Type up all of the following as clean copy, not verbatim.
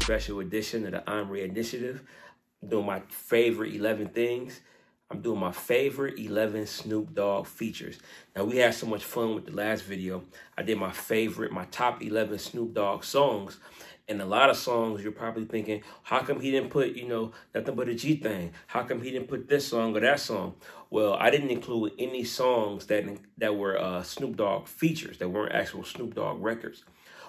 special edition of the Onrea Initiative. I'm doing my favorite 11 things. I'm doing my favorite 11 Snoop Dogg features. Now, we had so much fun with the last video. I did my top 11 Snoop Dogg songs. And a lot of songs, you're probably thinking, how come he didn't put, nothing but a G thing? How come he didn't put this song or that song? Well, I didn't include any songs that were Snoop Dogg features, that weren't actual Snoop Dogg records.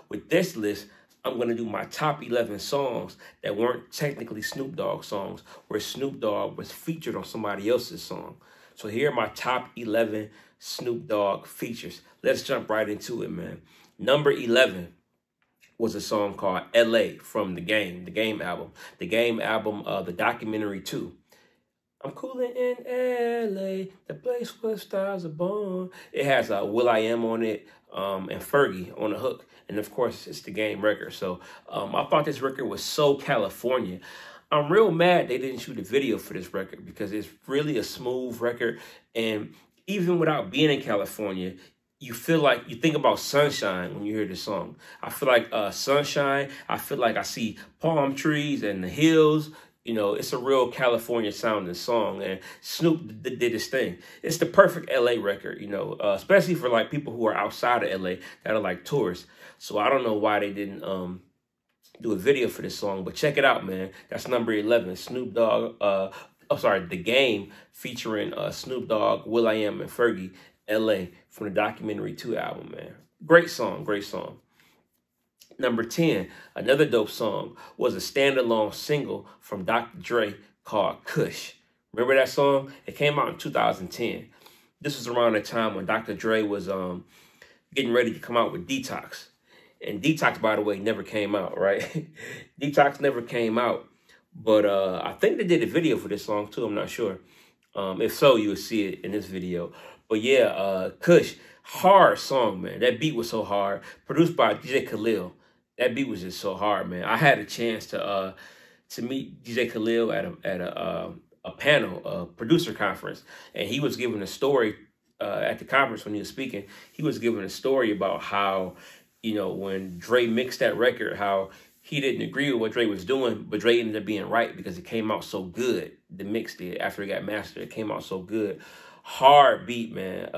With this list, I'm going to do my top 11 songs that weren't technically Snoop Dogg songs, where Snoop Dogg was featured on somebody else's song. So here are my top 11 Snoop Dogg features. Let's jump right into it, man. Number 11 was a song called L.A. from The Game album. The Game album, the documentary 2. I'm coolin' in L.A., the place where stars are born. It has will.i.am on it and Fergie on the hook. And, of course, it's the Game record. So I thought this record was so California. I'm real mad they didn't shoot a video for this record because it's really a smooth record. And even without being in California, you feel like you think about sunshine when you hear this song. I feel like sunshine. I feel like I see palm trees and the hills. It's a real California sounding song, and Snoop did his thing. It's the perfect LA record, especially for like people who are outside of LA that are like tourists. So I don't know why they didn't do a video for this song, but check it out, man. That's number 11, Snoop Dogg. The Game featuring Snoop Dogg, will.i.am, and Fergie. L.A. from the documentary 2 album, man. Great song, great song. Number 10, another dope song, was a standalone single from Dr. Dre called Kush. Remember that song? It came out in 2010. This was around the time when Dr. Dre was getting ready to come out with Detox. And Detox, by the way, never came out, right? Detox never came out. But I think they did a video for this song, too. I'm not sure. If so, you would see it in this video. But yeah, Kush, hard song, man. That beat was so hard. Produced by DJ Khalil. That beat was just so hard, man. I had a chance to meet DJ Khalil at a panel, a producer conference, and he was giving a story at the conference when he was speaking. He was giving a story about how, when Dre mixed that record, how he didn't agree with what Dre was doing, but Dre ended up being right because it came out so good. The mix did after it got mastered. It came out so good. Hard beat, man.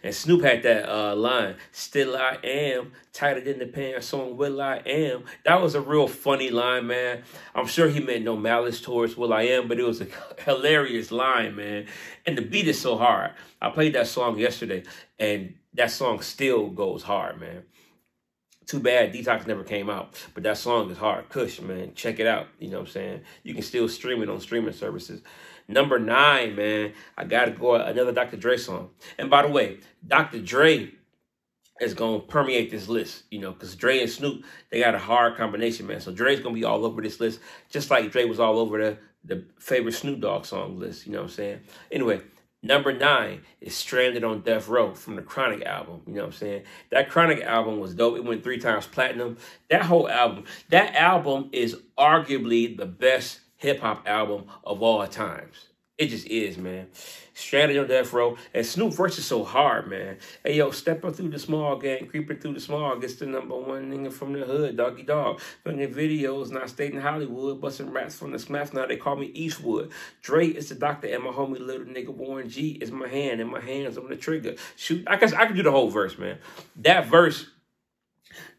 And Snoop had that line, "Still I am, tighter than the pants on will.i.am." That was a real funny line, man. I'm sure he meant no malice towards will.i.am, but it was a hilarious line, man. And the beat is so hard. I played that song yesterday, and that song still goes hard, man. Too bad Detox never came out, but that song is hard. Kush, man, check it out. You know what I'm saying? You can still stream it on streaming services. Number 9, man, I got to go another Dr. Dre song. And by the way, Dr. Dre is going to permeate this list, because Dre and Snoop, they got a hard combination, man. So Dre's going to be all over this list, just like Dre was all over the favorite Snoop Dogg song list, you know what I'm saying? Anyway, number 9 is Stranded on Death Row from the Chronic album. You know what I'm saying? That Chronic album was dope. It went 3 times platinum. That whole album, that album is arguably the best hip-hop album of all times. It just is, man. Stranded on Death Row. And Snoop verse is so hard, man. Hey, yo, stepping through the small gang, creeping through the small, gets the number 1 nigga from the hood, doggy dog. Filming videos, not stayed in Hollywood, busting raps from the smash. Now they call me Eastwood. Dre is the doctor, and my homie little nigga Warren G is my hand, and my hands on the trigger. Shoot, I could do the whole verse, man. That verse,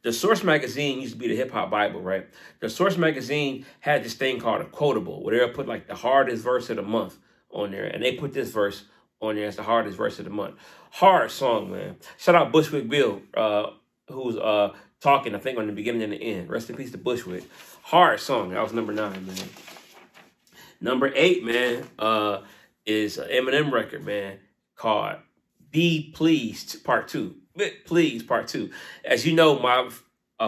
the Source magazine used to be the hip-hop Bible, right? The Source magazine had this thing called a quotable, where they'll put like the hardest verse of the month on there, and they put this verse on there as the hardest verse of the month. Hard song, man. Shout out Bushwick Bill, who's talking, I think, on the beginning and the end. Rest in peace to Bushwick. Hard song. That was number 9, man. Number 8, man, is an Eminem record, man, called Be Pleased Part 2. Please, Part 2. As you know, my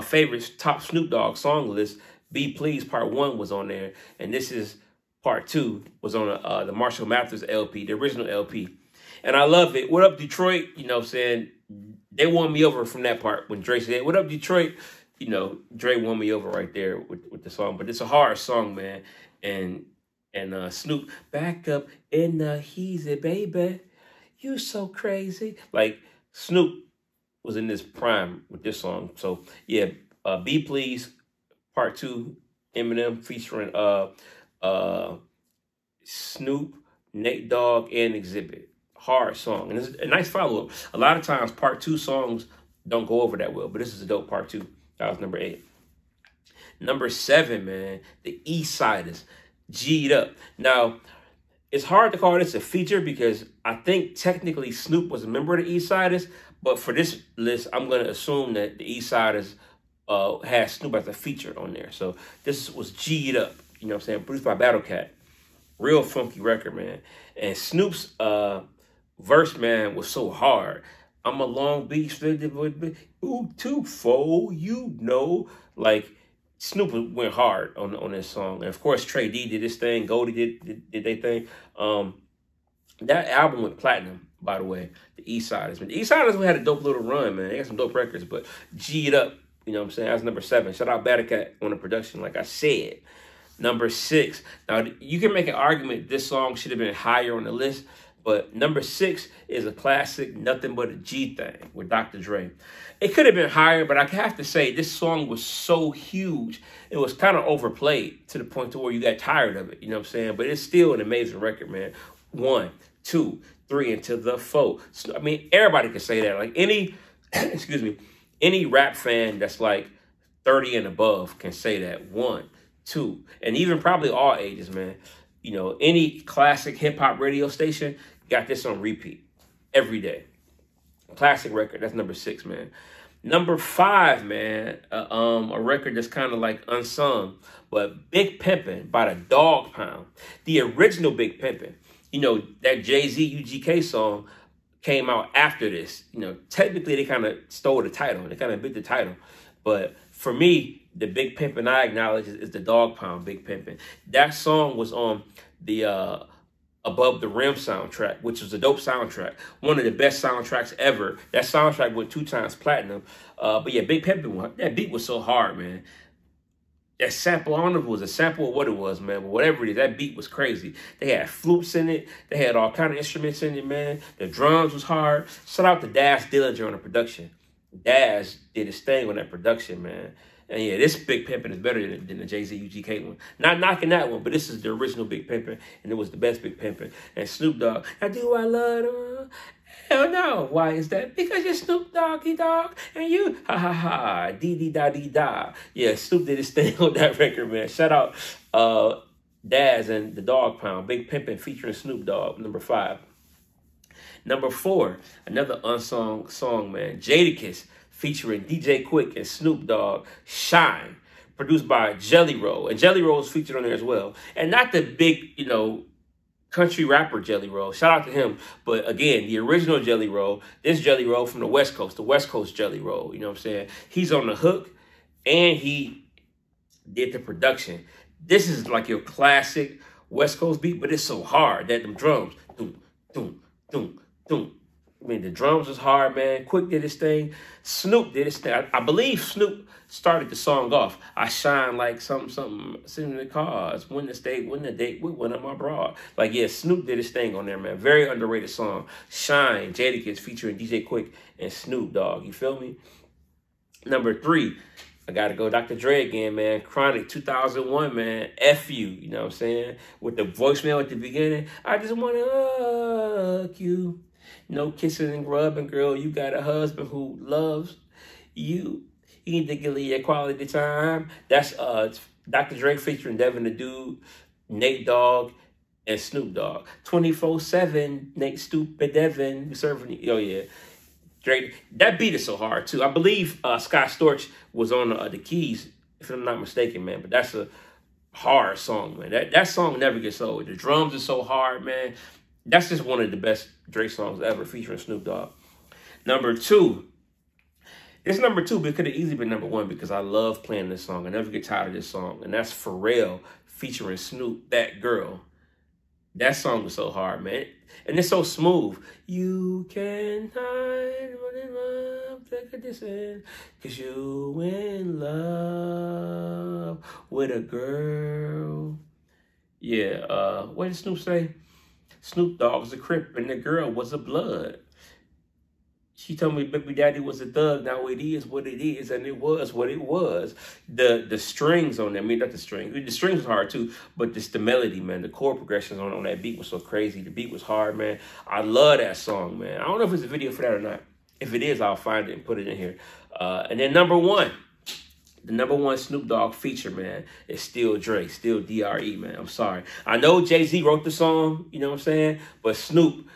favorite top Snoop Dogg song list, Be Pleased Part 1 was on there. And this is Part 2, was on the Marshall Mathers LP, the original LP. And I love it. What up, Detroit? You know what I'm saying? They won me over from that part when Dre said, "What up, Detroit?" Dre won me over right there with the song. But it's a hard song, man. And Snoop, back up in the heezy, baby. You so crazy. Like, Snoop was in this prime with this song. So, yeah, Be Pleased, Part 2, Eminem featuring Snoop, Nate Dogg, and Exhibit. Hard song. And it's a nice follow-up. A lot of times part 2 songs don't go over that well, but this is a dope part 2. That was number 8. Number 7, man, the East Siders, G'd Up. Now, it's hard to call this a feature because I think technically Snoop was a member of the East Siders, but for this list, I'm going to assume that the East Siders had Snoop as a feature on there. So this was G'd Up, you know what I'm saying, produced by Battle Cat. Real funky record, man. And Snoop's verse, man, was so hard. I'm a Long Beach, ooh, 2-4, you know, like, Snoop went hard on this song. And of course, Trey D did his thing. Goldie did their thing. That album went platinum, by the way, the East Siders. The East Siders had a dope little run, man. They had some dope records, but G'd Up, you know what I'm saying? That's number 7. Shout out Battle Cat on the production, like I said. Number 6. Now, you can make an argument this song should have been higher on the list, but number 6 is a classic, Nothing But a G Thing with Dr. Dre. It could have been higher, but I have to say this song was so huge. It was kind of overplayed to the point to where you got tired of it. You know what I'm saying? But it's still an amazing record, man. 1, 2, 3, into the 4. I mean, everybody can say that. Like any, excuse me, any rap fan that's like 30 and above can say that. 1, 2, and even probably all ages, man. You know, any classic hip hop radio station got this on repeat every day. Classic record. That's number 6, man. Number 5, man, a record that's kind of like unsung, but Big Pimpin' by the Dog Pound. The original Big Pimpin'. You know, that Jay-Z UGK song came out after this. You know, technically they kind of stole the title. They kind of bit the title. But for me, the Big Pimpin' I acknowledge is the Dog Pound Big Pimpin'. That song was on the Above the Rim soundtrack, which was a dope soundtrack. One of the best soundtracks ever. That soundtrack went 2 times platinum. But yeah, Big Pimpin', that beat was so hard, man. That sample, I don't know if it was a sample or what it was, man, but whatever it is, that beat was crazy. They had flutes in it. They had all kind of instruments in it, man. The drums was hard. Shout out to Daz Dillinger on the production. Daz did his thing on that production, man. And yeah, this Big Pimpin' is better than the Jay-Z UGK one. Not knocking that one, but this is the original Big Pimpin', and it was the best Big Pimpin'. And Snoop Dogg, now do I love them? Hell no. Why is that? Because you're Snoop Doggy Dogg, and you, ha ha ha, dee-dee-da-dee-da. Yeah, Snoop did his thing on that record, man. Shout out Daz and the Dog Pound, Big Pimpin' featuring Snoop Dogg, number 5. Number 4, another unsung song, man, Jadakiss, featuring DJ Quick and Snoop Dogg, Shine, produced by Jelly Roll. And Jelly Roll is featured on there as well. And not the big, you know, country rapper Jelly Roll. Shout out to him. But again, the original Jelly Roll, this Jelly Roll from the West Coast Jelly Roll. You know what I'm saying? He's on the hook and he did the production. This is like your classic West Coast beat, but it's so hard that them drums, doom, doom, doom, doom. I mean, the drums was hard, man. Quick did his thing. Snoop did his thing. I believe Snoop started the song off. I shine like something, sitting in the cars, win the date with one of my broad. Like, yeah, Snoop did his thing on there, man. Very underrated song. Shine, Jadakiss featuring DJ Quick and Snoop Dogg. You feel me? Number 3, I got to go Dr. Dre again, man. Chronic 2001, man. F you, you know what I'm saying? With the voicemail at the beginning. I just want to hug you. No kissing and rubbing, girl. You got a husband who loves you. You need to give your quality time. That's Dr. Dre featuring Devin the Dude, Nate Dogg, and Snoop Dogg. 24/7, Nate Stupid Devin serving. Oh yeah, Dre. That beat is so hard too. I believe Scott Storch was on the keys, if I'm not mistaken, man. But that's a hard song, man. That song never gets old. The drums are so hard, man. That's just one of the best Dre songs ever featuring Snoop Dogg. Number 2. It's number 2, but it could have easily been number 1 because I love playing this song. I never get tired of this song. And that's Pharrell featuring Snoop, That Girl. That song was so hard, man. And it's so smooth. You can hide running love, take a distance, because you in love with a girl. Yeah, what did Snoop say? Snoop Dogg was a Crip and the girl was a Blood. She told me baby daddy was a thug. Now it is what it is, and it was what it was. The strings on that, I mean, not the strings. The strings was hard too, but just the melody, man. The chord progressions on that beat was so crazy. The beat was hard, man. I love that song, man. I don't know if there's a video for that or not. If it is, I'll find it and put it in here. And then number one. The number one Snoop Dogg feature, man, is still Dre, still DRE, man. I'm sorry. I know Jay-Z wrote the song, you know what I'm saying? But Snoop,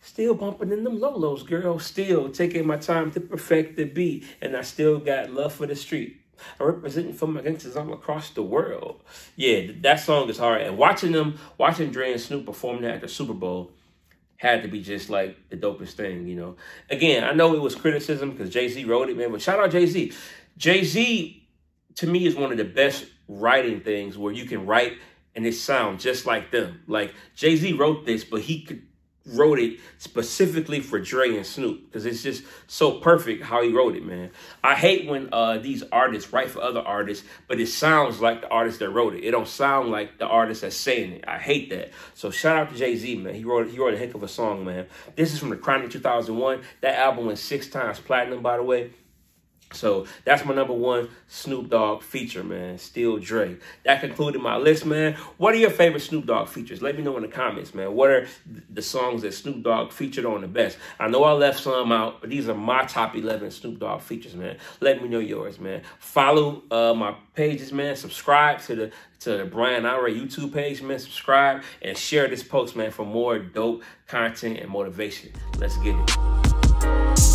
still bumping in them lolos, girl. Still taking my time to perfect the beat. And I still got love for the street. I'm representing for my gangsters all across the world. Yeah, that song is hard. And watching Dre and Snoop perform that at the Super Bowl had to be just like the dopest thing, you know. Again, I know it was criticism because Jay-Z wrote it, man. But shout out Jay-Z. Jay-Z, to me, is one of the best writing things where you can write and it sounds just like them. Like Jay-Z wrote this, but he wrote it specifically for Dre and Snoop because it's just so perfect how he wrote it, man. I hate when these artists write for other artists, but it sounds like the artist that wrote it. It don't sound like the artist that's saying it. I hate that. So shout out to Jay-Z, man. He wrote a heck of a song, man. This is from the Chronic 2001. That album went 6 times platinum, by the way. So that's my number one Snoop Dogg feature, man. Still Dre. That concluded my list, man. What are your favorite Snoop Dogg features? Let me know in the comments, man. What are the songs that Snoop Dogg featured on the best? I know I left some out, but these are my top 11 Snoop Dogg features, man. Let me know yours, man. Follow my pages, man. Subscribe to the Brian Onrea YouTube page, man. Subscribe and share this post, man, for more dope content and motivation. Let's get it.